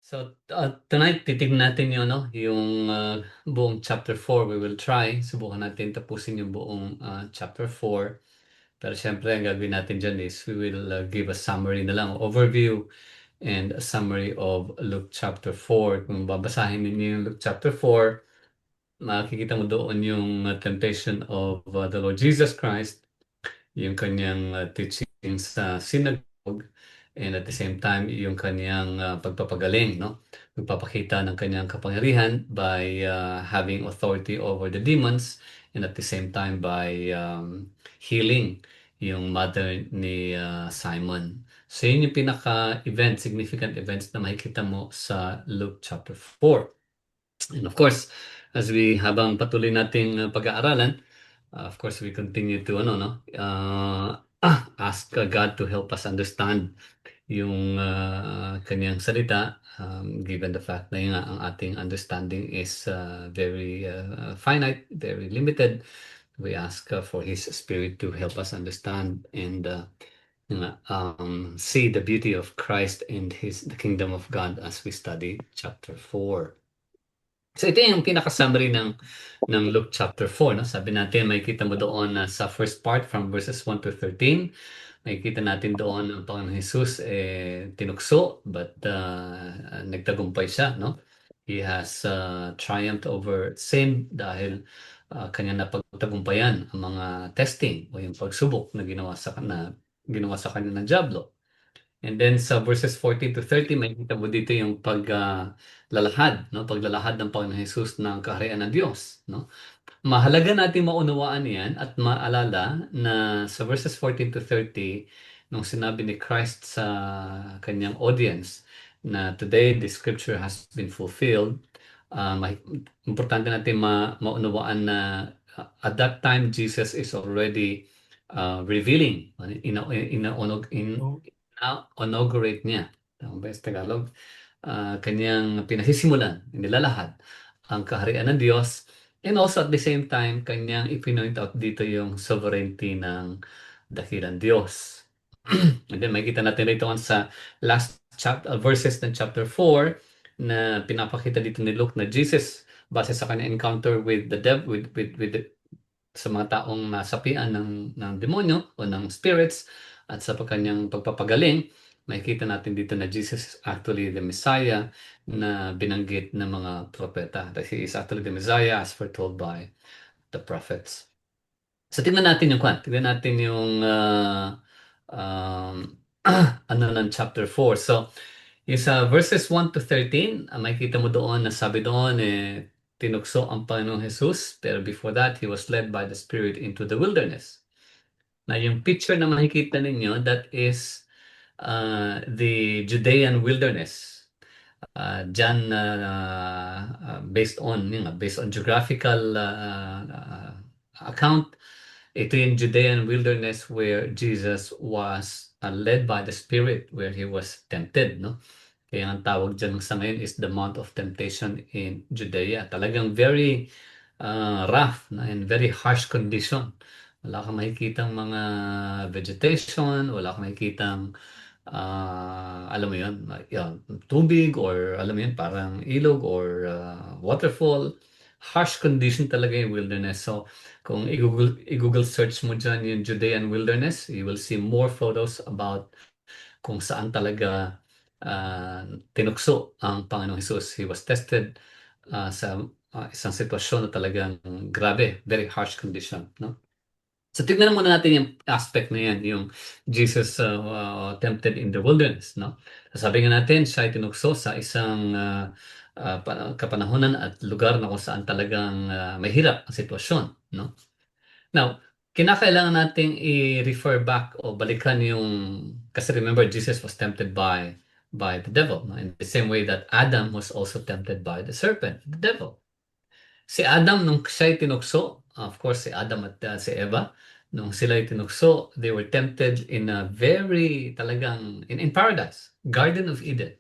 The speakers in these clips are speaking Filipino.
Tonight titignan natin yung buong chapter 4. We will try. Subukan natin tapusin yung buong chapter 4. Pero syempre, ang gagawin natin dyan is we will give a summary na lang, overview and a summary of Luke chapter 4. Kung babasahin ninyo yung Luke chapter 4, makikita mo doon yung temptation of the Lord Jesus Christ, yung kanyang teaching sa synagogue, and at the same time yung kanyang pagpapagaling, no? Magpapakita ng kanyang kapangyarihan by having authority over the demons, and at the same time by healing yung mother ni Simon. So yun yung pinaka-event, significant events na makikita mo sa Luke chapter 4. And of course, as we habang patuloy nating pag-aaralan, of course, we continue to ask God to help us understand yung kanyang salita, given the fact na yun nga, ang ating understanding is very finite, very limited. We ask for His Spirit to help us understand and see the beauty of Christ and the kingdom of God as we study chapter 4. So ito yung pinaka-summary ng Luke chapter 4, no? Sabi natin, makikita mo doon sa first part from verses 1 to 13. Makikita natin doon ang Panginoon Jesus tinukso, but nagtagumpay siya, no? He has triumphed over sin dahil kanya napagtagumpayan ang mga testing o yung pagsubok na ginawa sa kanya ng dyablo. And then sa verses 14 to 30, makikita mo dito yung paglalahad, no? Paglalahad ng Panginoon Jesus ng kaharian ng Diyos, no? Mahalaga natin maunawaan yan at maalala na sa verses 14 to 30, nung sinabi ni Christ sa kanyang audience na today the scripture has been fulfilled, uh, ma- importante natin maunawaan na at that time Jesus is already revealing, inaugurate niya. Tama ba sa Tagalog? Kanyang pinasisimulan, nilalahad ang kaharian ng Diyos. And also at the same time, kanyang ipinoint out dito yung sovereignty ng dakilang Diyos. And then makikita natin rito sa last verses ng chapter 4 na pinapakita dito ni Luke na Jesus base sa kanyang encounter with the devil, sa mga taong nasapian ng demonyo o ng spirits at sa kanyang pagpapagaling, makikita natin dito na Jesus is actually the Messiah na binanggit ng mga propeta. That He is actually the Messiah as foretold by the prophets. So tingnan natin tingnan natin yung um, ano ng chapter 4. So yung sa verses 1 to 13, makikita mo doon na sabi doon tinukso ang Panginoong Jesus, pero before that, He was led by the Spirit into the wilderness. Na yung picture na makikita ninyo, that is the Judean wilderness. Dyan, based on geographical account, ito yung Judean wilderness where Jesus was led by the Spirit, where He was tempted, no? Kaya ang tawag dyan sa ngayon is the Mount of Temptation in Judea. Talagang very rough and very harsh condition. Wala kang makikitang mga vegetation, wala kang makikitang alam mo yun, tubig or alam mo yun, parang ilog or waterfall. Harsh condition talaga yung wilderness. So kung i-Google search mo dyan yung Judean wilderness, you will see more photos about kung saan talaga tinukso ang Panginoong Jesus. He was tested sa isang sitwasyon na talagang grabe, very harsh condition, no? So tignan muna natin yung aspect na yan, yung Jesus tempted in the wilderness, no? Sabi nga natin, siya ay tinukso sa isang kapanahonan at lugar na kung saan talagang mahirap ang sitwasyon, no? Now, kinakailangan nating i-refer back o balikan yung, kasi remember, Jesus was tempted by the devil, no? In the same way that Adam was also tempted by the serpent, the devil. Si Adam, nung siya'y tinukso, of course, si Adam at si Eva, nung sila'y tinukso, they were tempted in a very, talagang, in paradise, Garden of Eden.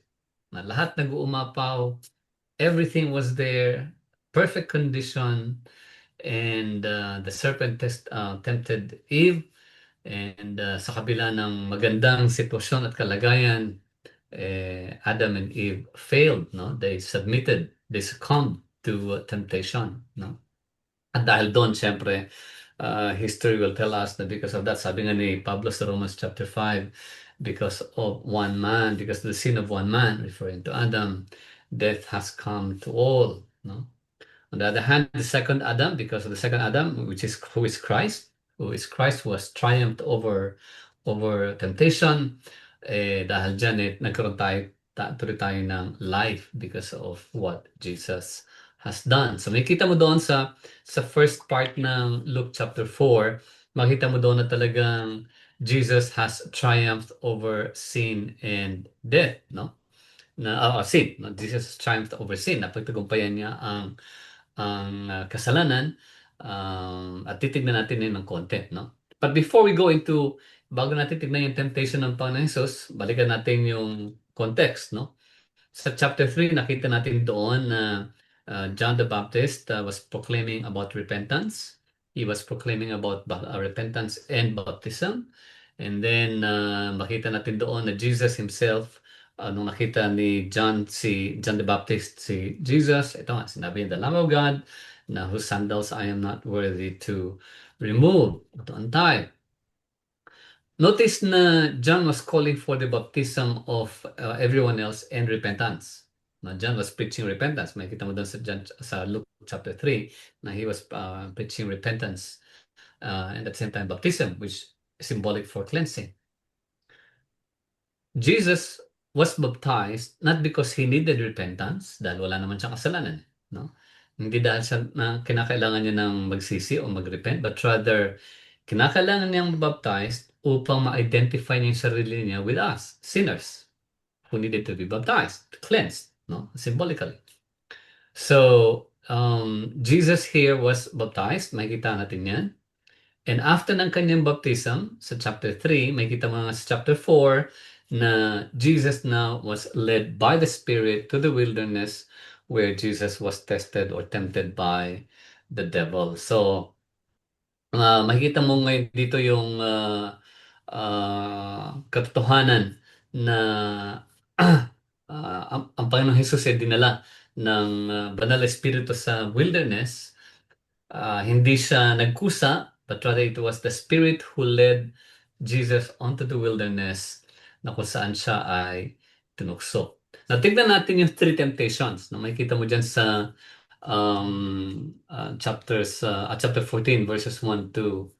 Na lahat nag-uumapaw, everything was there, perfect condition, and the serpent tempted Eve, and sa kabila ng magandang sitwasyon at kalagayan, Adam and Eve failed, no? They submitted, they succumbed to temptation, no? At dahil doon, syempre, history will tell us that because of that, sabi nga ni Pablo sa Romans chapter 5, because of one man, because of the sin of one man, referring to Adam, death has come to all, no? On the other hand, the second Adam, because of the second Adam, who is Christ, was triumphed over temptation. Dahil dyan, nagkaroon tuloy tayo ng life because of what Jesus has done. So makita mo doon sa first part ng Luke chapter 4, makita mo doon na talagang Jesus has triumphed over sin and death, no? Sin, no? Jesus has triumphed over sin. Napagtagumpayan niya ang kasalanan, at titignan natin yun ng konti, no? But before we go into, bago natin tignan yung temptation ng Panginoon Jesus, balikan natin yung context, no? Sa chapter 3, nakita natin doon na John the Baptist was proclaiming about repentance. He was proclaiming about repentance and baptism. And then makita natin doon na Jesus himself, nung nakita ni John the Baptist si Jesus, ito nga, sinabi niya, the Lamb of God, na whose sandals I am not worthy to remove, to untie. Notice na John was calling for the baptism of everyone else and repentance. Na John was preaching repentance. Makikita mo doon sa Luke chapter 3 na he was preaching repentance and at the same time baptism, which is symbolic for cleansing. Jesus was baptized not because he needed repentance, dahil wala naman siyang kasalanan, no? Hindi dahil kinakailangan niya ng magsisi o mag-repent, but rather kinakailangan niyang baptized upang ma-identify niya yung sarili niya with us, sinners, who needed to be baptized, cleansed, no? Symbolically. So, Jesus here was baptized, makikita natin yan. And after ng kanyang baptism, sa chapter 3, makikita mo sa chapter 4, na Jesus now was led by the Spirit to the wilderness where Jesus was tested or tempted by the devil. So, makikita mo ngayon dito yung katotohanan na ang Panginoong Jesus ay dinala ng Banal na Espiritu sa wilderness. Hindi siya nagkusa, but rather it was the Spirit who led Jesus onto the wilderness na kung saan siya ay tinukso. Now, tignan natin yung three temptations na makikita mo dyan sa chapter 14 verses 1 to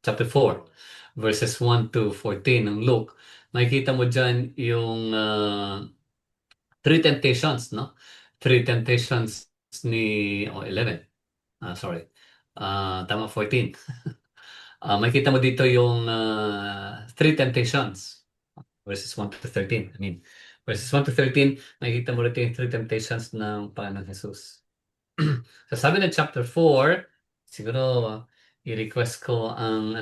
chapter 4 verses 1 to 14 ng Luke. Makikita mo dyan yung three temptations, no? Three temptations ni 11. Sorry. Tama, 14. Makikita mo dito yung three temptations verses 1 to 13. I mean, verses 1 to 13, makikita mo rito yung three temptations ng Panginoon Jesus. So sabi ng chapter 4, siguro i-request ko ang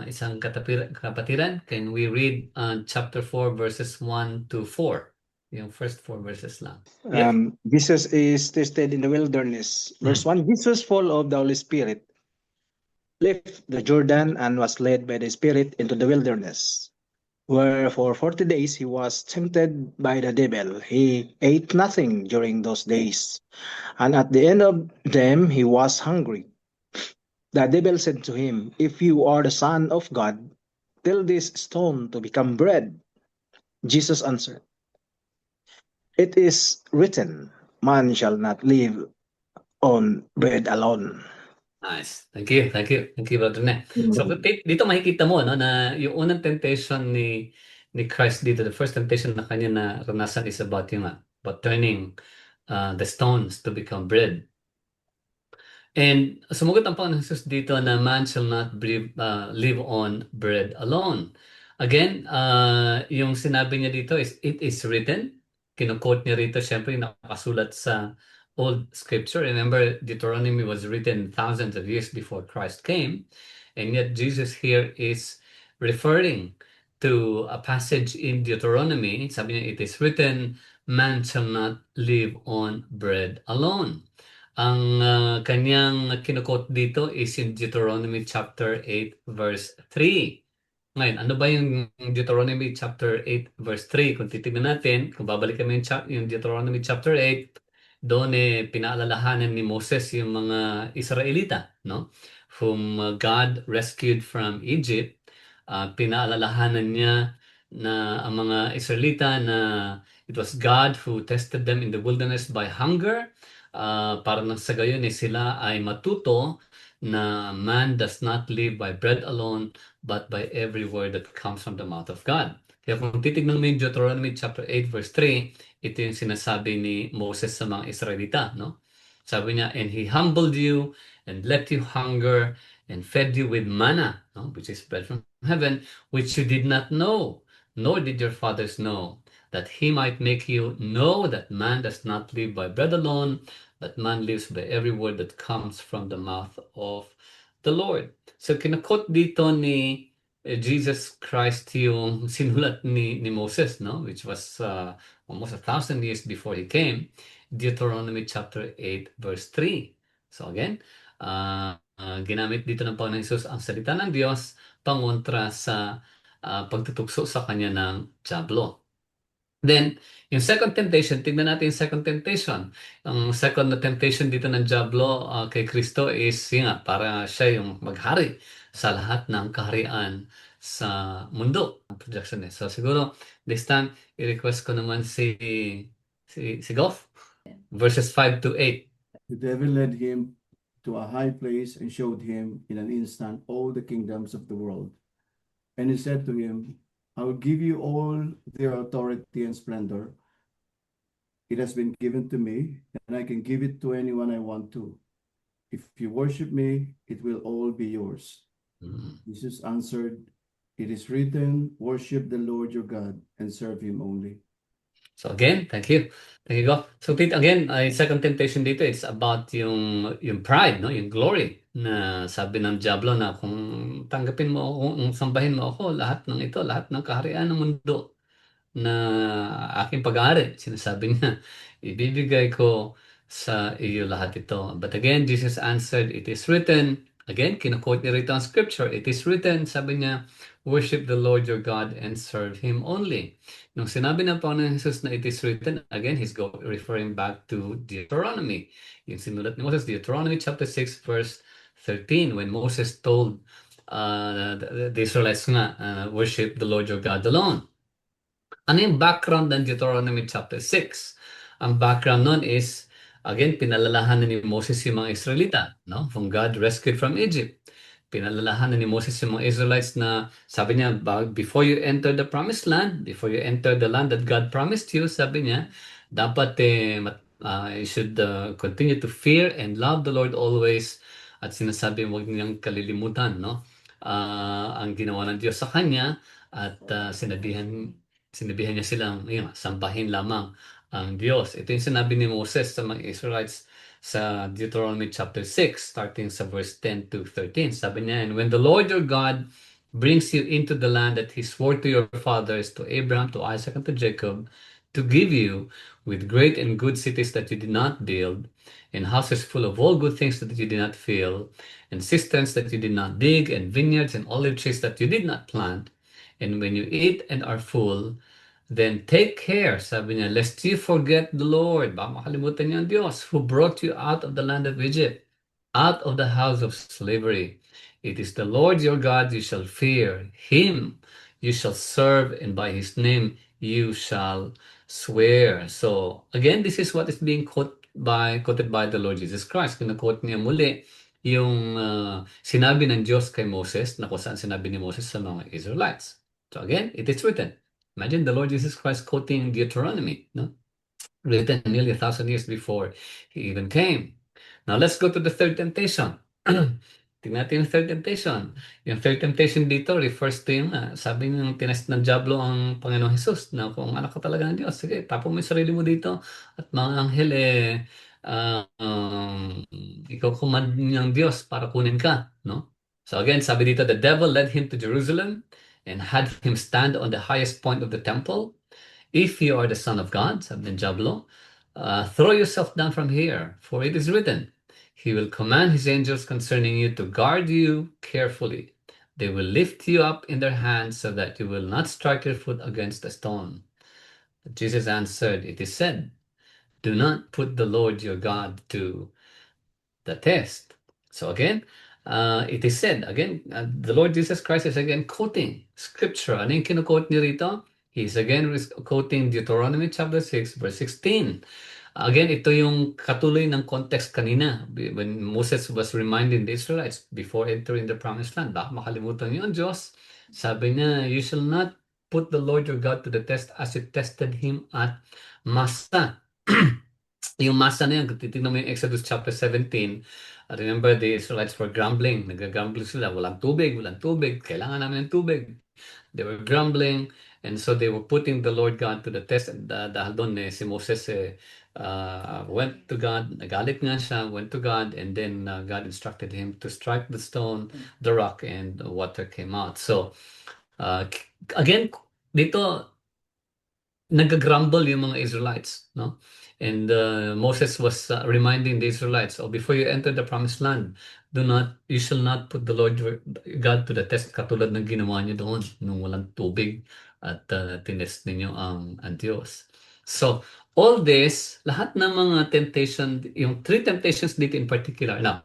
isang kapatiran. Can we read chapter 4 verses 1 to 4? Yung first 4 verses lang. Yes. Jesus is tested in the wilderness. Verse 1, Jesus, full of the Holy Spirit, left the Jordan and was led by the Spirit into the wilderness, where for 40 days he was tempted by the devil. He ate nothing during those days, and at the end of them he was hungry. The devil said to him, "If you are the Son of God, tell this stone to become bread." Jesus answered, "It is written, man shall not live on bread alone." Nice. Thank you, Brother Ne. So dito makikita mo no na yung unang temptation ni Christ dito, the first temptation na kanya na ranasan is about about turning the stones to become bread. And sumagot ang Panginoon Jesus dito na man shall not live on bread alone. Again, yung sinabi niya dito is, it is written. Kino-quote niya rito, syempre, nakasulat sa Old Scripture. Remember, Deuteronomy was written thousands of years before Christ came. And yet, Jesus here is referring to a passage in Deuteronomy. Sabi niya, it is written, man shall not live on bread alone. Ang kanyang kinukot dito is in Deuteronomy chapter 8 verse 3. Ngayon, ano ba yung Deuteronomy chapter 8 verse 3? Kung titignan natin, kung babalik kami yung Deuteronomy chapter 8, doon pinaalalahanan ni Moses yung mga Israelita, no? Whom God rescued from Egypt. Pinaalalahanan niya na ang mga Israelita na it was God who tested them in the wilderness by hunger. Para nang sa gayon sila ay matuto na man does not live by bread alone but by every word that comes from the mouth of God. Kaya kung titignan mo yung Deuteronomy chapter 8 verse 3, ito yung sinasabi ni Moses sa mga Israelita, no? Sabi niya, and he humbled you and let you hunger and fed you with manna, no? Which is bread from heaven, which you did not know, nor did your fathers know, that he might make you know that man does not live by bread alone, but man lives by every word that comes from the mouth of the Lord. So kinakot dito ni Jesus Christ yung sinulat ni Moses, no? Which was almost 1,000 years before he came. Deuteronomy chapter 8 verse 3. So again, ginamit dito ng Panginoon Jesus ang salita ng Diyos pangontra sa pagtutukso sa kanya ng dyablo. Then, yung second temptation, tignan natin yung second temptation. Ang second na temptation dito ng Diablo kay Kristo is yun nga, para siya yung maghari sa lahat ng kaharian sa mundo. Ang projection niya. So siguro, this time, i-request ko naman si Goff, verses 5 to 8. The devil led him to a high place and showed him in an instant all the kingdoms of the world. And he said to him, I will give you all their authority and splendor. It has been given to me, and I can give it to anyone I want to. If you worship me, it will all be yours. Jesus answered, it is written, worship the Lord your God and serve him only. So again, thank you. Thank you, God. So again, second temptation dito, it's about yung pride, no? Yung glory na sabi ng Diablo na kung tanggapin mo ako, kung sambahin mo ako, lahat ng ito, lahat ng kaharian ng mundo na aking pag-aari, sinasabi niya, ibibigay ko sa iyo lahat ito. But again, Jesus answered, it is written, again, kinuquote niya rito ang scripture, it is written, sabi niya, worship the Lord your God and serve Him only. Nung sinabi ng Panginoon Jesus na it is written, again, he's referring back to Deuteronomy. Yung sinulat ni Moses, Deuteronomy chapter 6 verse 13, when Moses told the Israelites nga, worship the Lord your God alone. Ano yung background ng Deuteronomy chapter 6? Ang background nun is, again, pinalalahanan ni Moses yung mga Israelita, no? From God rescued from Egypt. Pinalalahanan ni Moses yung mga Israelites na sabi niya, before you enter the promised land, before you enter the land that God promised you, sabi niya, dapat you should continue to fear and love the Lord always. At sinasabi, huwag niyang kalilimutan, no? Ang ginawa ng Diyos sa kanya at sinabihan niya silang sambahin lamang ang Diyos. Ito yung sinabi ni Moses sa mga Israelites sa Deuteronomy chapter 6, starting sa verse 10 to 13. Sabi niya, and when the Lord your God brings you into the land that He swore to your fathers, to Abraham, to Isaac, and to Jacob, to give you with great and good cities that you did not build, and houses full of all good things that you did not fill, and cisterns that you did not dig, and vineyards and olive trees that you did not plant, and when you eat and are full, then take care, sabi niya, lest you forget the Lord. Baka makalimutan niyo ang Diyos who brought you out of the land of Egypt, out of the house of slavery. It is the Lord your God you shall fear. Him you shall serve, and by His name you shall swear. So, again, this is what is being quoted by the Lord Jesus Christ. Kina-quote niya muli yung sinabi ng Diyos kay Moses, na kung saan sinabi ni Moses sa mga Israelites. So again, it is written. Imagine the Lord Jesus Christ quoting Deuteronomy, no? Written nearly 1,000 years before He even came. Now let's go to the third temptation. Tingnan natin yung third temptation. Yung third temptation dito refers to yung sabi ng tinest ng Diablo ang Panginoong Jesus na kung anak ka talaga ng Diyos, sige, tapon mo yung sarili mo dito at mga anghel ikaw command ng Diyos para kunin ka, no? So again, sabi dito, the devil led him to Jerusalem and had him stand on the highest point of the temple. If you are the Son of God, sabi ng Diablo, throw yourself down from here, for it is written, He will command His angels concerning you to guard you carefully. They will lift you up in their hands so that you will not strike your foot against a stone. Jesus answered, It is said, do not put the Lord your God to the test. So again, it is said, again, the Lord Jesus Christ is again quoting scripture. Ano yung kinuquote niya rito? He's again quoting Deuteronomy chapter 6, verse 16. Again, ito yung katuloy ng context kanina when Moses was reminding the Israelites before entering the promised land. Baka makalimutan niyo ang Diyos. Sabi niya, you shall not put the Lord your God to the test as you tested him at Massa. Yung Massa na yan, kung titignan mo yung Exodus chapter 17, remember the Israelites were grumbling. Nag-grumble sila, walang tubig, kailangan namin ng tubig. They were grumbling, and so they were putting the Lord God to the test. Dahil doon si Moses went to God, nagalit nga siya, went to God, and then God instructed him to strike the stone, the rock, and water came out. So, again, dito, nag-grumble yung mga Israelites, no? And Moses was reminding the Israelites, before you enter the promised land, you shall not put the Lord your God to the test, katulad ng ginawa niyo doon nung walang tubig at tinest ninyo ang Diyos. So, all this, lahat ng mga temptation, yung three temptations dito in particular, now,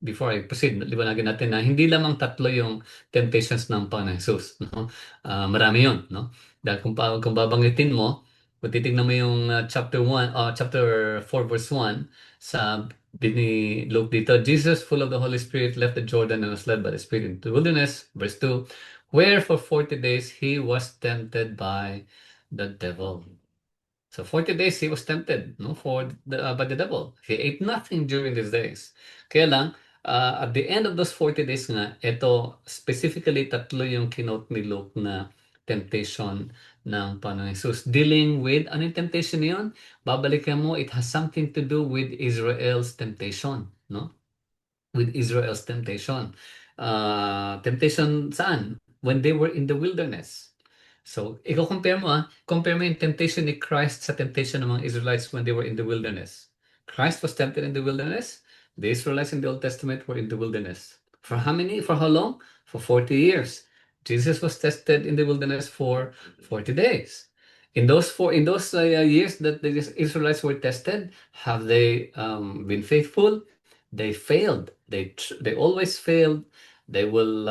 before I proceed, liwanagin natin na hindi lamang tatlo yung temptations ng Panginoon Jesus, no? Marami yun, no? Dahil kung babanggitin mo, kung titignan mo yung chapter 4 verse 1, sa ni Luke dito, Jesus, full of the Holy Spirit, left the Jordan and was led by the Spirit into the wilderness. Verse 2, where for 40 days he was tempted by the devil. So 40 days he was tempted, no, by the devil. He ate nothing during these days. Kaya lang, at the end of those 40 days nga, ito specifically tatlo yung kinote ni Luke na temptation ng Panginoon Jesus. Dealing with, ano yung temptation niyon? Babalikan mo, it has something to do with Israel's temptation, no? With Israel's temptation. Temptation saan? When they were in the wilderness. So, compare mo yung temptation ni Christ sa temptation ng mga Israelites when they were in the wilderness. Christ was tempted in the wilderness. The Israelites in the Old Testament were in the wilderness. For how long? For 40 years. Jesus was tested in the wilderness for 40 days. In those years that the Israelites were tested, have they been faithful? They failed. They always failed. They will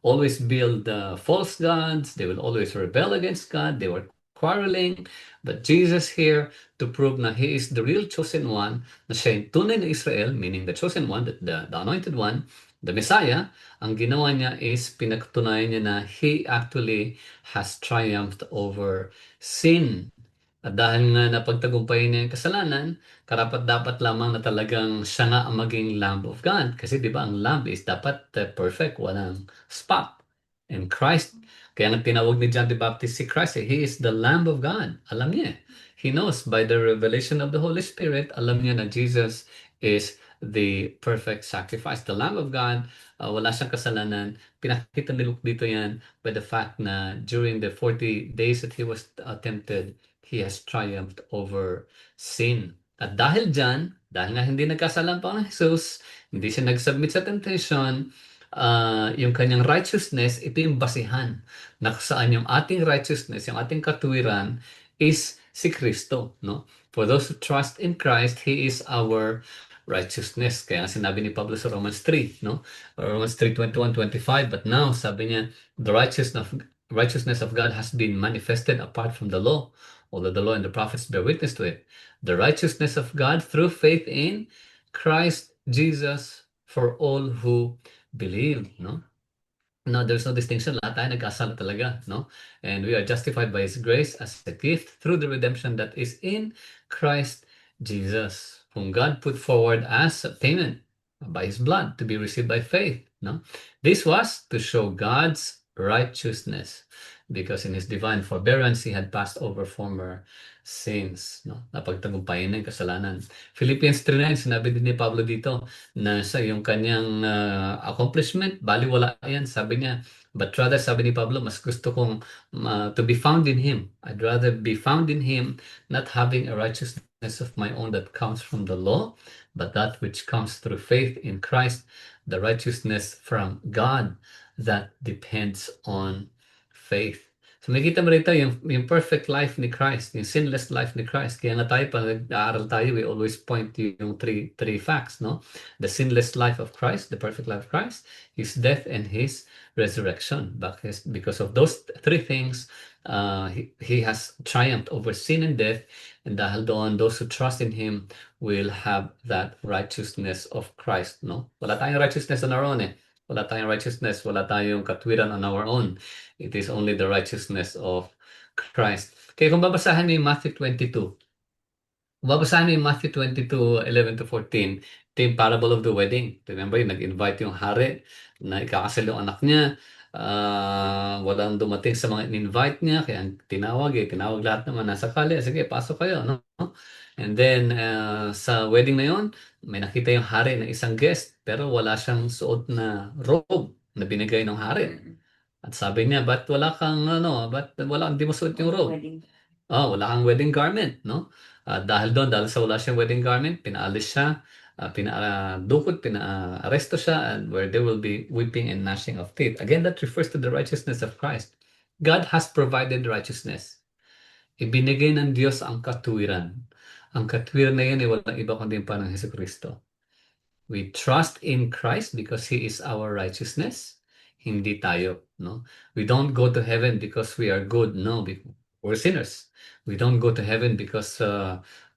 always build false gods. They will always rebel against God. They were quarreling. But Jesus here, to prove na He is the real chosen one, na siya yung tunay na Israel, meaning the chosen one, the anointed one, the Messiah, ang ginawa niya is pinatunayan niya na He actually has triumphed over sin. At dahil nga napagtagumpayan niya yung kasalanan, karapat-dapat lamang na talagang siya nga ang maging Lamb of God. Kasi di ba ang Lamb is dapat perfect, walang spot. And Christ, kaya nga tinawag ni John the Baptist si Christ, He is the Lamb of God. Alam niya. He knows by the revelation of the Holy Spirit, alam niya na Jesus is the perfect sacrifice. The Lamb of God, wala siyang kasalanan. Pinakita ni Luke dito yan by the fact na during the 40 days that He was tempted, He has triumphed over sin. At dahil dyan, dahil nga hindi nagkasalang pa ng Jesus, hindi siya nag-submit sa temptation, yung kanyang righteousness, ito yung basihan na saan yung ating righteousness, yung ating katuwiran is si Kristo, no? For those who trust in Christ, He is our righteousness. Kaya sinabi ni Pablo sa Romans 3, no? Romans 3:21-25, but now, sabi niya, the righteousness of God has been manifested apart from the law, although the law and the prophets bear witness to it. The righteousness of God through faith in Christ Jesus for all who believe, no? No, there's no distinction. Lahat tayo nagkasala talaga, no? And we are justified by His grace as a gift through the redemption that is in Christ Jesus, whom God put forward as a payment by His blood to be received by faith, no? This was to show God's righteousness, because in His divine forbearance He had passed over former sins, no? Napagtagumpayan na yung kasalanan. Philippians 3:9, sinabi din ni Pablo dito na sa yung kanyang accomplishment, baliwala yan. Sabi niya, but rather, sabi ni Pablo, mas gusto kong to be found in Him. I'd rather be found in Him, not having a righteousness of my own that comes from the law, but that which comes through faith in Christ, the righteousness from God that depends on faith. So makita mo rito yung perfect life ni Christ, yung sinless life ni Christ. Kaya nga tayo, pag nag-aaral tayo, we always point to yung three facts, no? The sinless life of Christ, the perfect life of Christ, His death and His resurrection. Because of those three things, he has triumphed over sin and death, and dahil doon, those who trust in Him will have that righteousness of Christ, no? Wala tayong righteousness on our own, eh. Wala tayong righteousness, wala tayong katwiran on our own. It is only the righteousness of Christ. Kaya kung babasahin mo yung Matthew 22, kung babasahin mo yung Matthew 22, 11 to 14, ito yung parable of the wedding. Remember, yung nag-invite yung hari na ikakasal yung anak niya. Walang dumating sa mga in-invite niya, kaya ang tinawag lahat naman nasa kali. Sige, pasok kayo, no? And then, sa wedding na yon, may nakita yung hari na isang guest, pero wala siyang suot na robe na binigay ng hari. At sabi niya, ba't hindi mo suot yung robe? Wala kang wedding garment, no? Dahil sa wala siyang wedding garment, pinaalis siya, pinaaresto siya, and where there will be weeping and gnashing of teeth. Again, that refers to the righteousness of Christ. God has provided righteousness. Ibinigay ng Diyos ang katwiran. Ang katwiran na yan ay walang iba kundi yung Panginoong Hesukristo. We trust in Christ because He is our righteousness. Hindi tayo, no? We don't go to heaven because we are good. No, we're sinners. We don't go to heaven because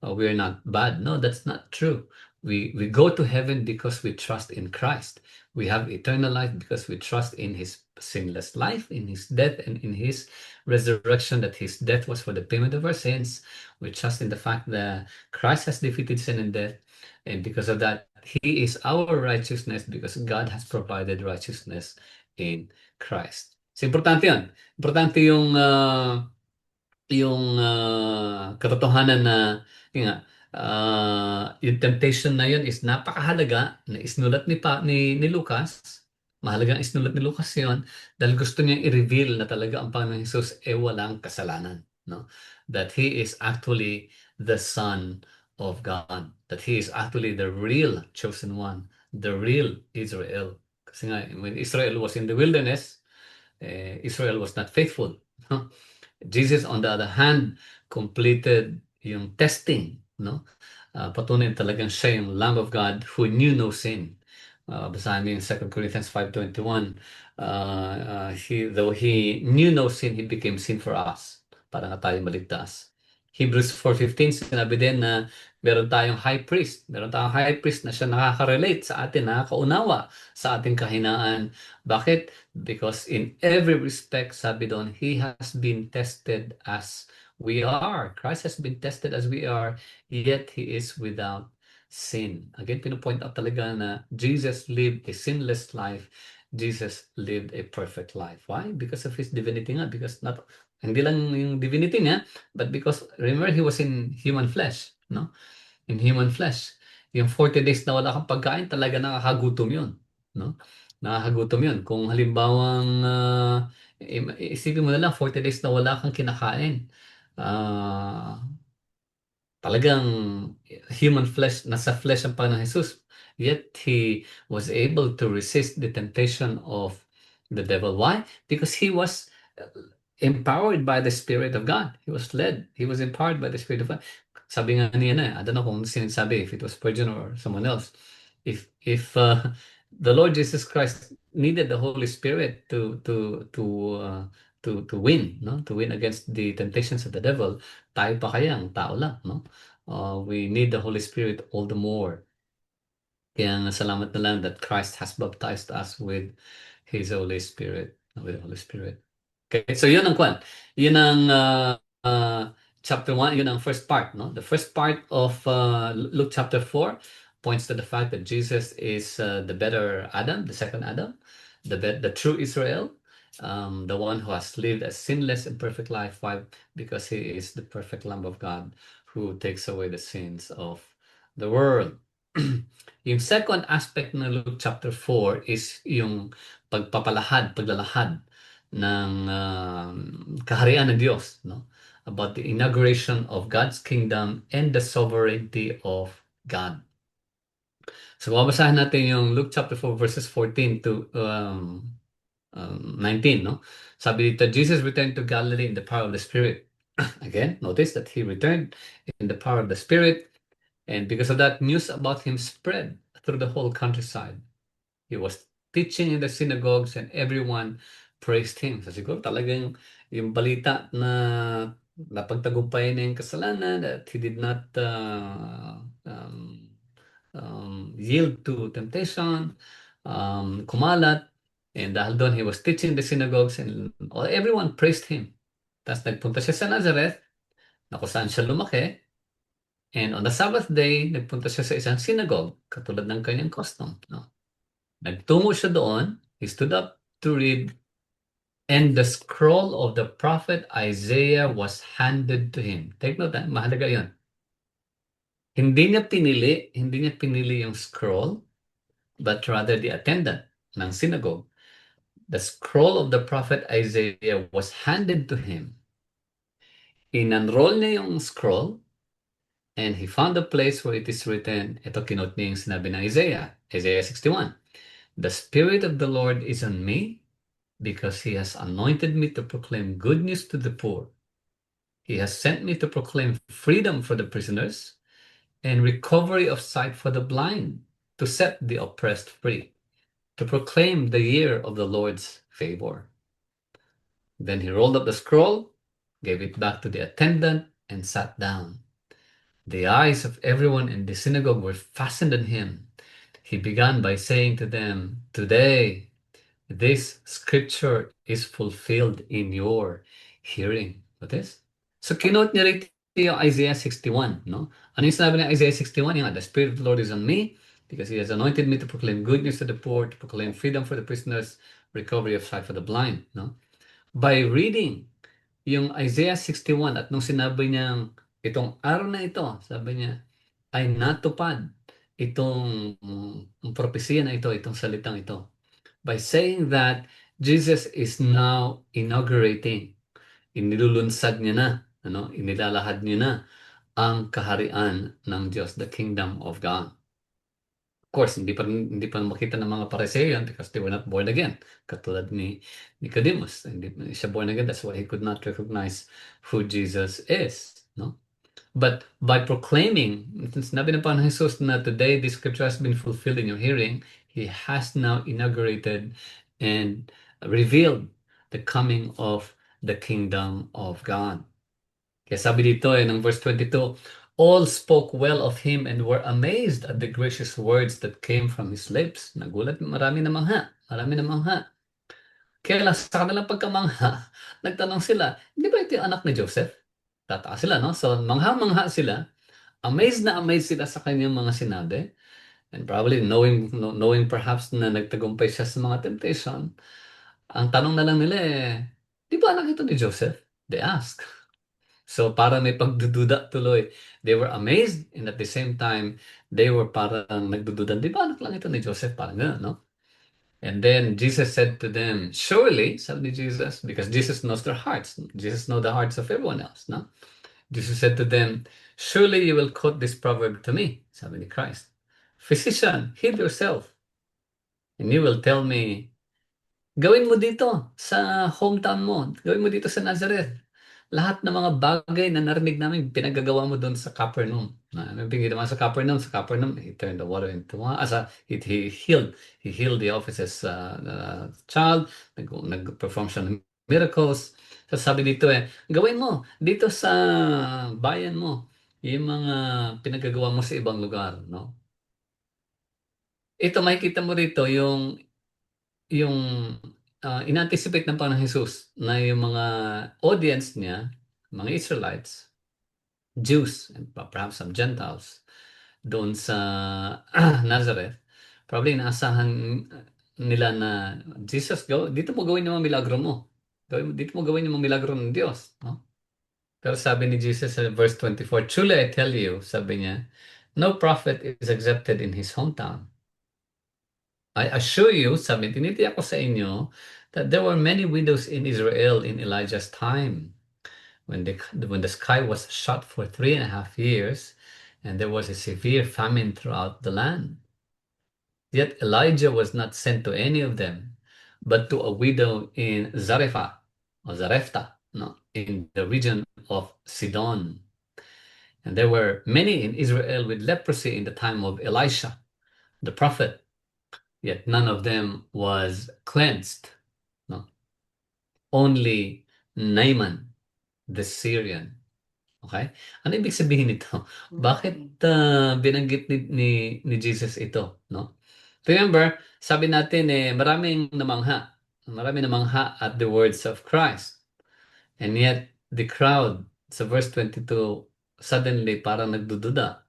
we're not bad. No, that's not true. We go to heaven because we trust in Christ. We have eternal life because we trust in His sinless life, in His death, and in His resurrection, that His death was for the payment of our sins. We trust in the fact that Christ has defeated sin and death, and because of that, He is our righteousness because God has provided righteousness in Christ. So, importante yun. Importante yung katotohanan na yun nga, yung temptation na yun is napakahalaga na isnulat ni Lucas. Mahalagang isnulat ni Lucas yun dahil gusto niyang i-reveal na talaga ang Panginoong Jesus ay walang kasalanan, no? That He is actually the Son of God. That He is actually the real chosen one, the real Israel. Kasi nga, when Israel was in the wilderness, Israel was not faithful. No? Jesus, on the other hand, completed yung testing, no? Patunay talagang siya yung Lamb of God who knew no sin. Basahin mo yung 2 Corinthians 5:21. Though he knew no sin, he became sin for us para nga tayo maligtas. Hebrews 4:15, sinabi din na meron tayong high priest. Meron tayong high priest na siya nakaka-relate sa atin, nakakaunawa sa ating kahinaan. Bakit? Because in every respect, sabi doon, He has been tested as we are. Christ has been tested as we are, yet He is without sin. Again, pinupoint out talaga na Jesus lived a sinless life. Jesus lived a perfect life. Why? Because of His divinity nga. Because hindi lang yung divinity niya, but because, remember, He was in human flesh, no? In human flesh. Yung 40 days na wala kang pagkain, talaga nakakagutom yun, no? Nakakagutom yun. Kung halimbawang, isipin mo na lang, 40 days na wala kang kinakain. Talagang human flesh, nasa flesh ang Panginoon Jesus. Yet He was able to resist the temptation of the devil. Why? Because He was empowered by the Spirit of God. He was led. He was empowered by the Spirit of God. Sabi nga niya na, I don't know kung sinasabi, if it was Spurgeon or someone else. If the Lord Jesus Christ needed the Holy Spirit to win, no? To win against the temptations of the devil, tayo pa kaya ang tao lang, no? We need the Holy Spirit all the more. Kaya salamat na lang that Christ has baptized us with His Holy Spirit, with the Holy Spirit. Okay, so yun ang kwan. Yun ang chapter 1, yun ang first part, no? The first part of Luke chapter 4 points to the fact that Jesus is the better Adam, the second Adam, the true Israel, the one who has lived a sinless and perfect life. Why? Because He is the perfect Lamb of God who takes away the sins of the world. Yung second aspect ng Luke chapter 4 is yung paglalahad ng kaharian ng Diyos, no? About the inauguration of God's kingdom and the sovereignty of God. So babasahin natin yung Luke chapter 4 verses 14 to 19, no? Sabi dito, Jesus returned to Galilee in the power of the Spirit. Again, notice that he returned in the power of the Spirit, and because of that, news about him spread through the whole countryside. He was teaching in the synagogues and everyone praised him. So siguro talagang yung balita na napagtagumpayan niya yung kasalanan, that he did not yield to temptation, kumalat, and dahil doon, he was teaching the synagogues and everyone praised him. Tapos nagpunta siya sa Nazareth, na kung saan siya lumaki, and on the Sabbath day, nagpunta siya sa isang synagogue, katulad ng kanyang custom. No? Nagtungo siya doon, he stood up to read, and the scroll of the prophet Isaiah was handed to him. Take note, mahalaga yun. Hindi niya pinili yung scroll, but rather the attendant ng synagogue. The scroll of the prophet Isaiah was handed to him. Inenroll niya yung scroll, and he found the place where it is written, ito kinote niya yung sinabi ng Isaiah 61. The Spirit of the Lord is on me, because he has anointed me to proclaim good news to the poor. He has sent me to proclaim freedom for the prisoners and recovery of sight for the blind, to set the oppressed free, to proclaim the year of the Lord's favor. Then he rolled up the scroll, gave it back to the attendant, and sat down. The eyes of everyone in the synagogue were fastened on him. He began by saying to them, "Today, this scripture is fulfilled in your hearing." Notice? So, kinote niya rito yung Isaiah 61, no? Ano yung sinabi ng Isaiah 61? Yung, the Spirit of the Lord is on me, because He has anointed me to proclaim good news to the poor, to proclaim freedom for the prisoners, recovery of sight for the blind, no? By reading yung Isaiah 61 at nung sinabi niyang itong araw na ito, sabi niya, ay natupad itong propesya na ito, itong salitang ito. By saying that Jesus is now inaugurating, inilulunsad niya na, inilalahad niya na ang kaharian ng Diyos, the kingdom of God. Of course, hindi pa makita ng mga Pariseo yan because they were not born again. Katulad ni Nicodemus, hindi siya born again. That's why he could not recognize who Jesus is. No? But by proclaiming, sinabi na pa ng Jesus na today this scripture has been fulfilled in your hearing, He has now inaugurated and revealed the coming of the kingdom of God. Kaya sabi dito ng verse 22, all spoke well of him and were amazed at the gracious words that came from his lips. Nagulat, marami na mangha. Kaya lang sa kanilang pagkamangha, nagtanong sila, hindi ba ito yung anak ni Joseph? Tataas sila, no? So, mangha sila, amazed sila sa kanyang mga sinabi, and probably knowing perhaps na nagtagumpay siya sa mga temptation, ang tanong na lang nila di ba anak ito ni Joseph? They ask. So para may pagdududa tuloy. They were amazed and at the same time, they were parang nagdududa. Di ba anak lang ito ni Joseph? Parang gano'n, no? And then Jesus said to them, surely, sabi ni Jesus, because Jesus knows their hearts. Jesus knows the hearts of everyone else, no? Jesus said to them, surely you will quote this proverb to me, sabi ni Christ. Physician, heal yourself. And you will tell me, gawin mo dito sa hometown mo. Gawin mo dito sa Nazareth. Lahat ng mga bagay na narinig namin, pinagagawa mo doon sa Capernaum. Ano ginawa sa Capernaum, he turned the water into wine. He healed the officer's child, nag-perform siya ng miracles. So sabi dito gawin mo dito sa bayan mo, yung mga pinagagawa mo sa ibang lugar, no? Ito, makikita mo rito yung in-anticipate ng Panginoon Jesus na yung mga audience niya, mga Israelites, Jews, and perhaps some Gentiles, doon sa Nazareth, probably inaasahan nila na, Jesus, dito mo gawin yung mga milagro mo. Dito mo gawin yung mga milagro ng Diyos. No? Pero sabi ni Jesus sa verse 24, truly I tell you, sabi niya, no prophet is accepted in his hometown. I assure you, sabi, tinitiyak ko sa inyo, that there were many widows in Israel in Elijah's time, when the sky was shut for 3.5 years, and there was a severe famine throughout the land. Yet Elijah was not sent to any of them, but to a widow in Zarephath, or Zarephath, no, in the region of Sidon. And there were many in Israel with leprosy in the time of Elisha, the prophet, yet none of them was cleansed. No, only Naaman, the Syrian. Okay? Ano ibig sabihin nito? Bakit binanggit ni Jesus ito, no? Remember, sabi natin maraming namangha at the words of Christ. And yet the crowd sa verse 22 suddenly parang nagdududa.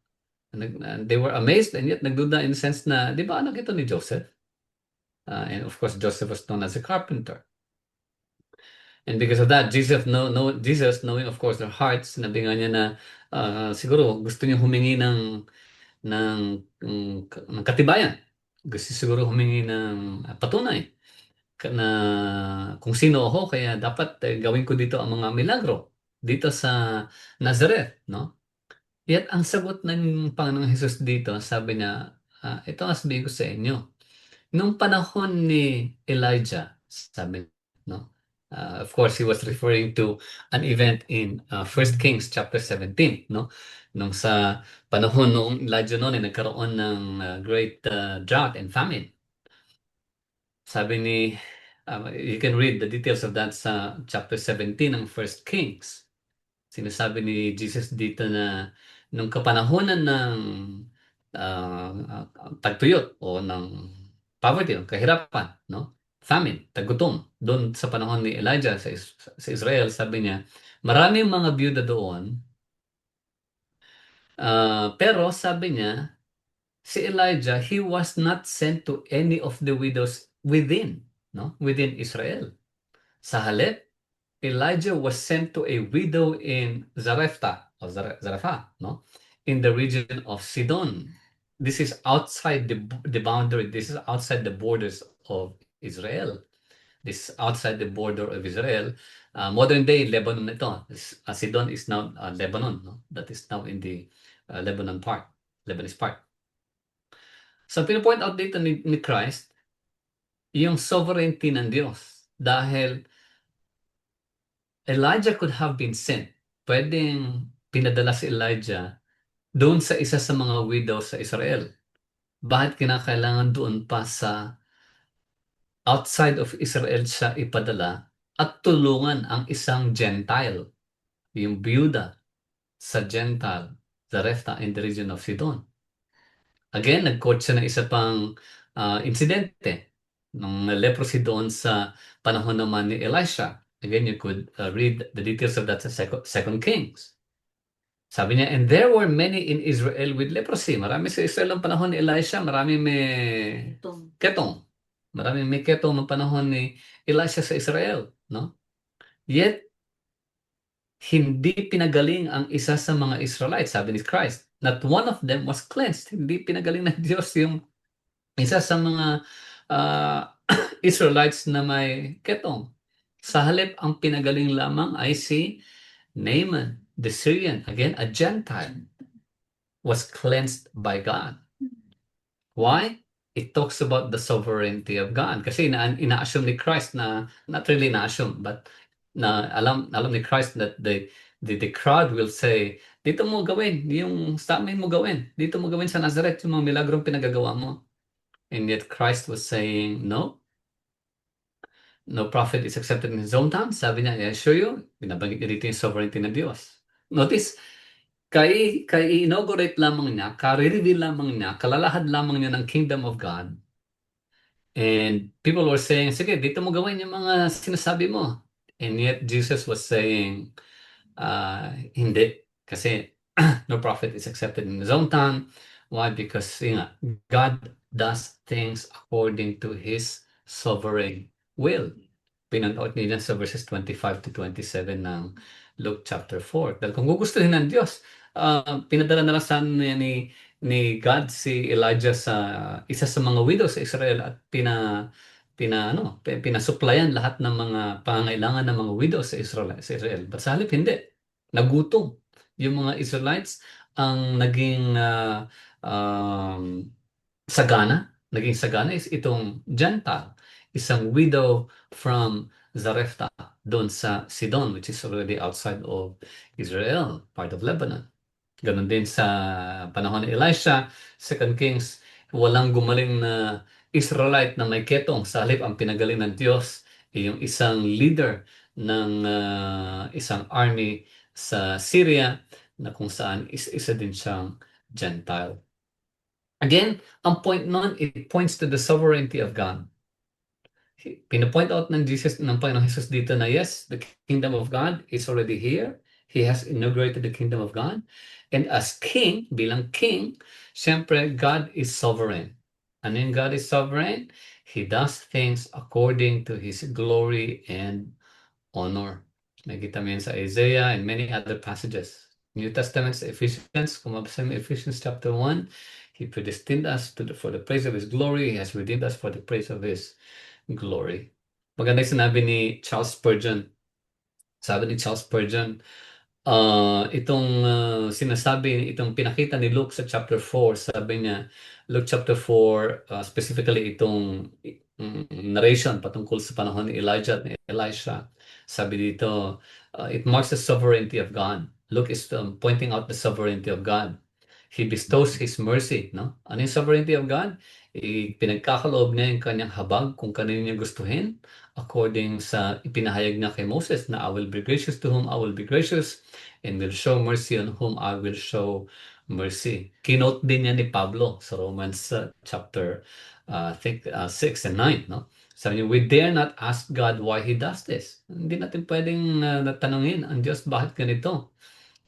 They were amazed and yet nagduda in the sense na, di ba anak ito ni Joseph? And of course, Joseph was known as a carpenter. And because of that, Jesus, knowing of course their hearts, sinabi nga niya na siguro gusto niya humingi ng, ng katibayan. Gusto siguro humingi ng patunay na kung sino ako, kaya dapat gawin ko dito ang mga milagro dito sa Nazareth, no? Yet ang sagot ng Panginoong Hesus dito, sabi niya, ito ang sabihin ko sa inyo. Nung panahon ni Elijah, sabi, no? Of course, he was referring to an event in 1 Kings chapter 17, no? Nung sa panahon noong Elijah noon ay nagkaroon ng great drought and famine. Sabi ni, you can read the details of that sa chapter 17 ng 1 Kings. Sinasabi ni Jesus dito na nung kapanahonan ng tagtuyot o ng poverty, kahirapan, no? Famine, tagutom. Doon sa panahon ni Elijah sa Israel, sabi niya, maraming mga byuda doon. Pero sabi niya, si Elijah, he was not sent to any of the widows within Israel. Sa halip, Elijah was sent to a widow in Zarephath, or Zarephath, no? In the region of Sidon. This is outside the boundary. This is outside the borders of Israel. This is outside the border of Israel. Modern day Lebanon ito. Sidon is now Lebanon, no? That is now in the Lebanese part. So pino-point out dito ni Christ yung sovereignty ng Diyos dahil Elijah could have been sent. Pwedeng pinadala si Elijah doon sa isa sa mga widow sa Israel. Bakit kinakailangan doon pa sa outside of Israel siya ipadala at tulungan ang isang Gentile, yung byuda sa Gentile, Zarephath in the region of Sidon? Again, nag-quote siya ng isa pang insidente ng leprosy doon sa panahon naman ni Elisha. Again, you could read the details of that sa Second Kings. Sabi niya, and there were many in Israel with leprosy. Marami sa Israel ng panahon ni Elisha, marami may ketong. Marami may ketong ng panahon ni Elisha sa Israel, no? Yet, hindi pinagaling ang isa sa mga Israelites, sabi ni Christ. Not one of them was cleansed. Hindi pinagaling ng Diyos yung isa sa mga Israelites na may ketong. Sa halip, ang pinagaling lamang ay si Naaman, the Syrian, again, a Gentile, was cleansed by God. Why? It talks about the sovereignty of God. Kasi ina-assume ni Christ na, not really na-assume, but na alam ni Christ that the crowd will say, dito mo gawin, yung sa amin mo gawin. Dito mo gawin sa Nazareth, yung mga milagrong pinagagawa mo. And yet Christ was saying, no prophet is accepted in his own time. Sabi niya, I assure you, binabanggit niya dito yung sovereignty ng Diyos. Notice, inaugurate lamang niya, reveal lamang niya, kalalahad lamang niya ng kingdom of God. And people were saying, sige, dito mo gawin yung mga sinasabi mo. And yet Jesus was saying, hindi. Kasi no prophet is accepted in his own time. Why? Because God does things according to his sovereign will. Pinanood niya sa verses 25 to 27 ng Luke chapter 4. Dahil kung gugustuhin ng Diyos, pinadala na lang saan ni God si Elijah sa isa sa mga widow sa Israel at pinasuplayan lahat ng mga pangangailangan ng mga widow sa Israel. But sa halip, hindi. Nagutom. Yung mga Israelites ang naging sagana is itong Gentile. isang widow from Zarephath doon sa Sidon, which is already outside of Israel, part of Lebanon. Ganon din sa panahon ni Elisha, 2 Kings, walang gumaling na Israelite na may ketong. Sa halip, ang pinagaling ng Diyos ay yung isang leader ng isang army sa Syria na kung saan isa din siyang Gentile. Again, ang point nun, it points to the sovereignty of God. Pinapoint out ng Panginoong Jesus dito na yes, the kingdom of God is already here. He has inaugurated the kingdom of God. And as king, bilang king, siyempre, God is sovereign. And when God is sovereign, He does things according to His glory and honor. Nakita mo yan sa Isaiah and many other passages. New Testament sa Ephesians, kung mabasa mo Ephesians chapter 1, He predestined us for the praise of His glory. He has redeemed us for the praise of His glory. Maganda yung sinabi ni Charles Spurgeon. Sabi ni Charles Spurgeon, itong pinakita ni Luke sa chapter 4, sabi niya, Luke chapter 4, specifically itong narration patungkol sa panahon ni Elijah at ni Elisha. Sabi dito, it marks the sovereignty of God. Luke is pointing out the sovereignty of God. He bestows His mercy. No? Ano yung sovereignty of God? Pinagkakaloob niya yung kanyang habag kung kanino niya gustuhin according sa ipinahayag niya kay Moses na I will be gracious to whom I will be gracious and will show mercy on whom I will show mercy. Kinote din niya ni Pablo sa Romans chapter 6 and 9. No? Sabi niya, we dare not ask God why He does this. Hindi natin pwedeng natanungin ang Diyos bakit ganito.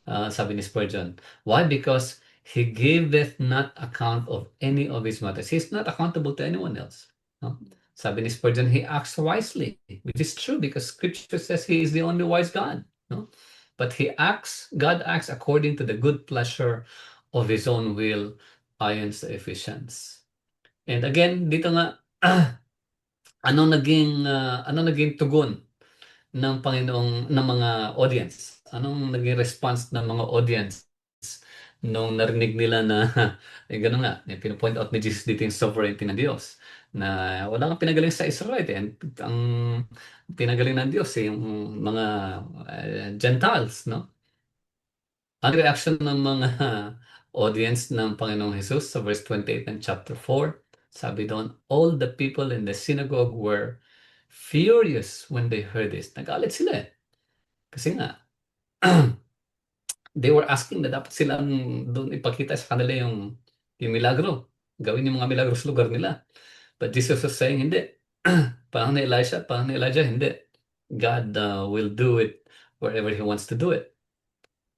Sabi ni Spurgeon. Why? Because He giveth not account of any of His matters. He's not accountable to anyone else. No? Sabi ni Spurgeon, He acts wisely, which is true because Scripture says He is the only wise God. No? But God acts according to the good pleasure of His own will, ayon sa Ephesians. And again, dito nga, ano naging tugon ng Panginoong ng mga audience? Anong naging response ng mga audience nung narinig nila na gano'n nga, pinopoint out ni Jesus dito yung sovereignty ng Diyos na wala kang pinagaling sa Israelite and ang pinagaling ng Diyos yung mga Gentiles, no? Ang reaction ng mga audience ng Panginoong Jesus sa verse 28 ng chapter 4, sabi doon, all the people in the synagogue were furious when they heard this. Nagalit sila eh. Kasi nga, they were asking na dapat silang doon ipakita sa kanila yung milagro. Gawin yung mga milagro sa lugar nila. But Jesus was saying, hindi. Parang ni Elijah, hindi. God will do it wherever He wants to do it.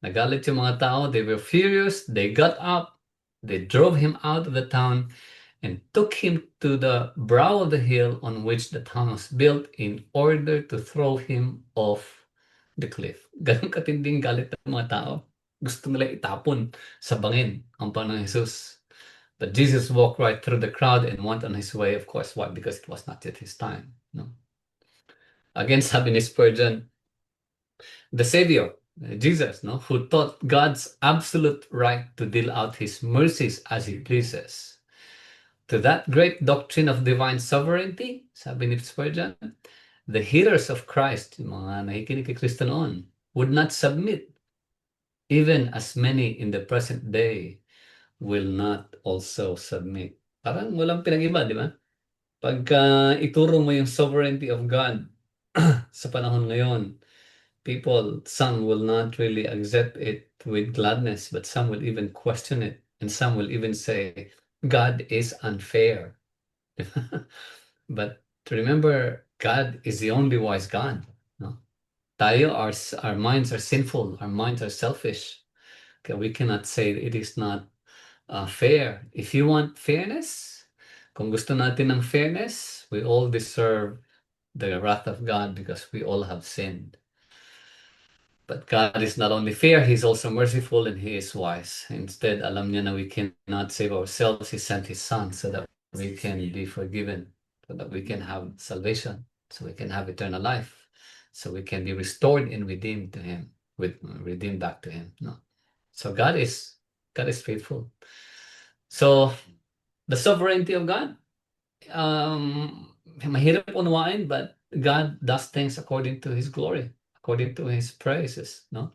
Nagalit yung mga tao. They were furious. They got up. They drove Him out of the town and took Him to the brow of the hill on which the town was built in order to throw Him off the cliff. Ganun katinding galit ng mga tao. Gusto nila itapon sa bangin ang Panginoong Jesus. But Jesus walked right through the crowd and went on His way. Of course, why? Because it was not yet His time. No? Again, sabi ni Spurgeon, the Savior, Jesus, no, who taught God's absolute right to deal out His mercies as He pleases. To that great doctrine of divine sovereignty, sabi ni Spurgeon, the hearers of Christ, yung mga nakikinig kay Kristo noon, would not submit, even as many in the present day will not also submit. Parang walang pinag-iba, di ba? Pagka ituro mo yung sovereignty of God sa panahon ngayon, some will not really accept it with gladness, but some will even question it, and some will even say, God is unfair. But remember, God is the only wise God. No? Tayo, our minds are sinful, our minds are selfish. Okay, we cannot say it is not fair. If you want fairness, kung gusto natin ng fairness, we all deserve the wrath of God because we all have sinned. But God is not only fair, He's also merciful and He is wise. Instead, alam niya na we cannot save ourselves. He sent His Son so that we can be forgiven, so that we can have salvation, so we can have eternal life, so we can be restored and redeemed to Him, redeemed back to Him. No, so God is faithful. So the sovereignty of God, mahirap unawain, but God does things according to His glory, according to His praises, no?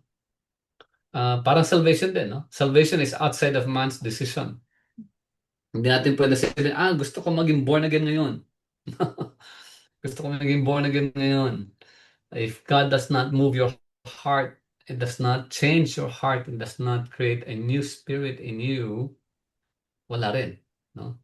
Parang salvation din, no? Salvation is outside of man's decision. Hindi natin pwede sabihin, gusto ko maging born again ngayon. Gusto ko maging born again ngayon. If God does not move your heart, it does not change your heart, it does not create a new spirit in you, wala rin, no?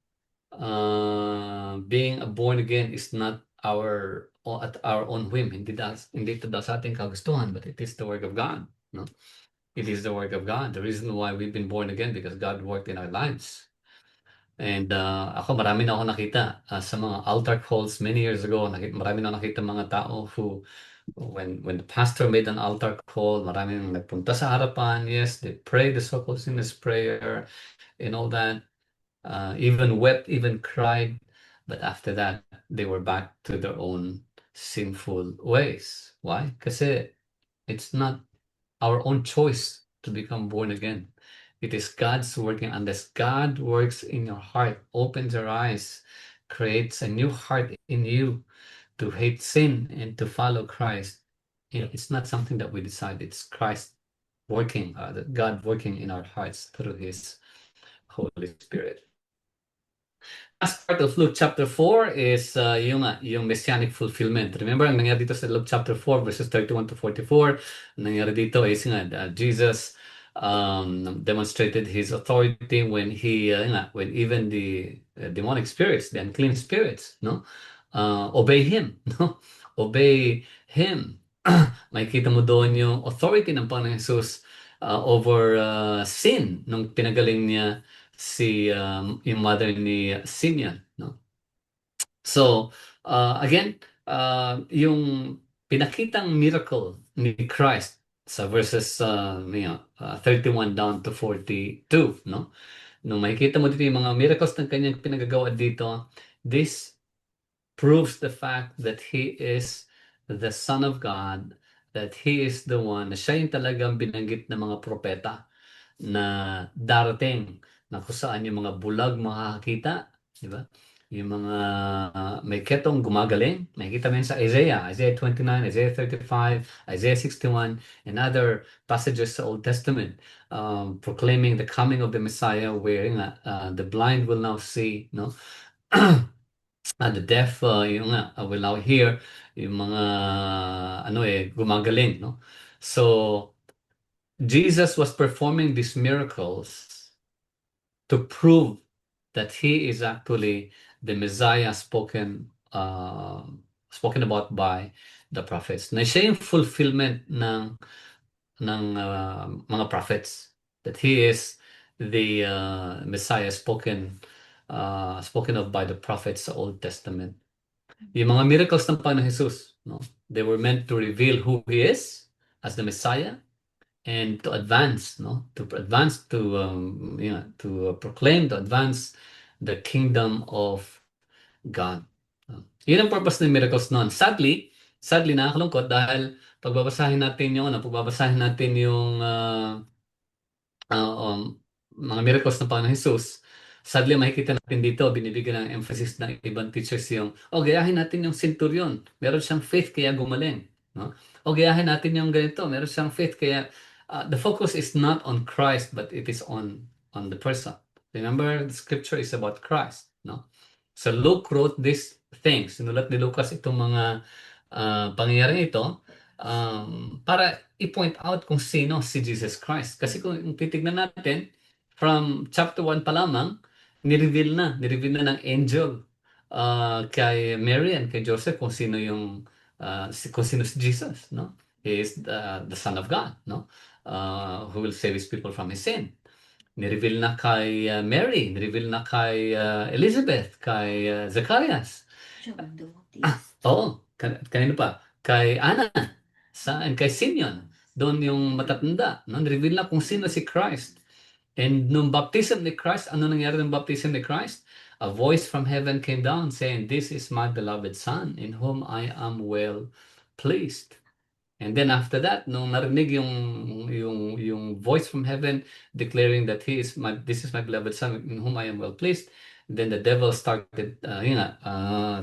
Being a born again is not at our own whim. Hindi ito sa ating kagustuhan, but it is the work of God, no? It is the work of God. The reason why we've been born again because God worked in our lives. And ako, marami na ako nakita sa mga altar calls many years ago. Marami na nakita mga tao who, when the pastor made an altar call, marami nang nagpunta sa harapan. Yes, they prayed the so-called sinner's prayer and all that. Even wept, even cried. But after that, they were back to their own sinful ways. Why? Kasi it's not our own choice to become born again. It is God's working. Unless God works in your heart, opens your eyes, creates a new heart in you to hate sin and to follow Christ. It's not something that we decide. It's Christ working, God working in our hearts through His Holy Spirit. Last part of Luke chapter 4 is yung messianic fulfillment. Remember, ang nangyari dito sa Luke chapter 4 verses 31 to 44, ang nangyari dito is Jesus demonstrated his authority when when even the demonic spirits, the unclean spirits, no, obey him, no, obey him. Makikita mo doon yung authority ng Panginoon Jesus over sin nung pinagaling niya yung mother ni Simeon, no? So, again, yung pinakitang miracle ni Christ sa verses 31 down to 42, no? Nung makikita mo dito yung mga miracles ng kanyang pinagagawa dito, this proves the fact that He is the Son of God, that He is the one, na siya yung talagang binanggit ng mga propeta na darating, na kung saan yung mga bulag makakakita, di ba? Yung mga may ketong gumagaling, makikita mo yun sa Isaiah 29, Isaiah 35, Isaiah 61, and other passages sa Old Testament, proclaiming the coming of the Messiah, where the blind will now see, no? The deaf will now hear, yung mga gumagaling, no? So Jesus was performing these miracles to prove that He is actually the Messiah spoken about by the prophets. Na siya yung fulfillment ng mga prophets, that He is the Messiah spoken of by the prophets sa Old Testament. Yung mga miracles ng Panginoon Jesus, no, they were meant to reveal who He is as the Messiah, and to advance, no, to proclaim, to advance the kingdom of God. Yun ang purpose ng miracles noon. Sadly nakakalungkot dahil pagbabasahin natin yung mga miracles ng Panginoon Jesus, sadly makikita natin dito, binibigyan ng emphasis ng ibang teachers yung, gayahin natin yung centurion, meron siyang faith kaya gumaling, no? Gayahin natin yung ganito, meron siyang faith kaya the focus is not on Christ, but it is on the person. Remember, the scripture is about Christ, no? So Luke wrote these things. Sinulat ni Lucas itong mga pangyayaring ito para i-point out kung sino si Jesus Christ. Kasi kung titignan natin, from chapter 1 pa lamang, ni-reveal na ng angel kay Mary and kay Joseph kung sino si Jesus, no? He is the Son of God, no? Who will save his people from his sin. Ni-reveal na kay Mary, ni-reveal na kay Elizabeth, kay Zacharias. Kanino pa? Kay Anna, and kay Simeon. Doon yung matatanda, no? Ni-reveal na kung sino si Christ. And nung baptism ni Christ, ano nangyari ng baptism ni Christ? A voice from heaven came down saying, "This is my beloved Son, in whom I am well pleased." And then after that, nung narinig yung voice from heaven declaring that this is my beloved Son, in whom I am well pleased, Then the devil started,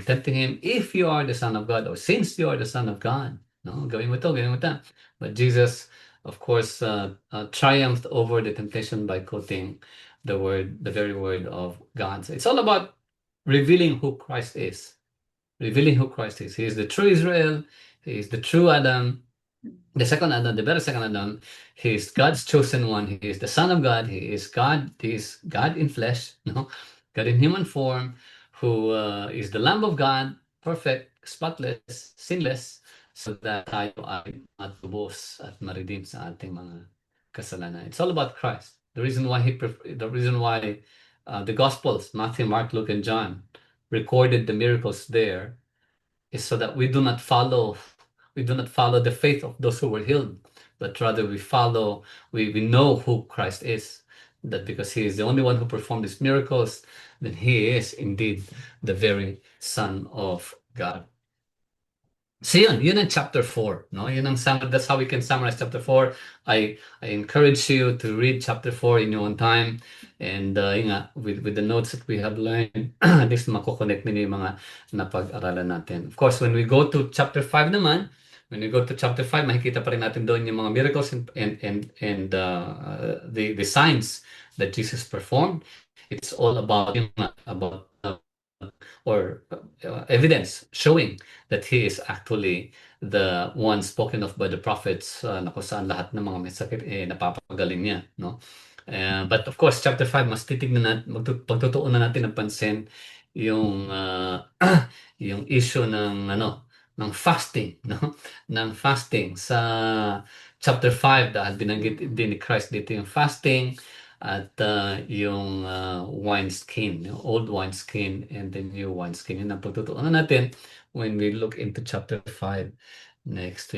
tempting him, if you are the Son of God, or since you are the Son of God, no, gawin mo to, gawin mo ta. But Jesus, of course, triumphed over the temptation by quoting the very word of God. So it's all about revealing who Christ is. Revealing who Christ is. He is the true Israel. He is the true Adam. The second Adam, the better second Adam. He is God's chosen one. He is the Son of God. He is God. He is God in flesh, no? God in human form, who is the Lamb of God, perfect, spotless, sinless, so that tayo ay matubos at ma-redeem sa ating mga kasalanan. It's all about Christ. The reason why the Gospels, Matthew, Mark, Luke, and John, recorded the miracles there is so that we do not follow the faith of those who were healed, but rather we know who Christ is, that because he is the only one who performed these miracles, then he is indeed the very Son of God. So yun ang chapter 4, no? That's how we can summarize chapter 4. I encourage you to read chapter 4 in your own time, and yun nga, with the notes that we have learned, at least mako-connect ninyo yung mga napag-aralan natin. Of course, when we go to chapter 5 naman, makikita pa rin natin doon yung mga miracles and the signs that Jesus performed. It's all about evidence showing that he is actually the one spoken of by the prophets, na kung saan lahat ng mga may sakit napapagaling niya, no? But of course, chapter 5, mas titignan natin, pagtutuunan natin ng pansin yung yung issue ng fasting, no? Ng fasting sa chapter 5, dahil binanggit din ni Christ dito yung fasting at yung wineskin, yung old wineskin and the new wineskin. Yun ang pagtutuunan natin when we look into chapter 5 next week.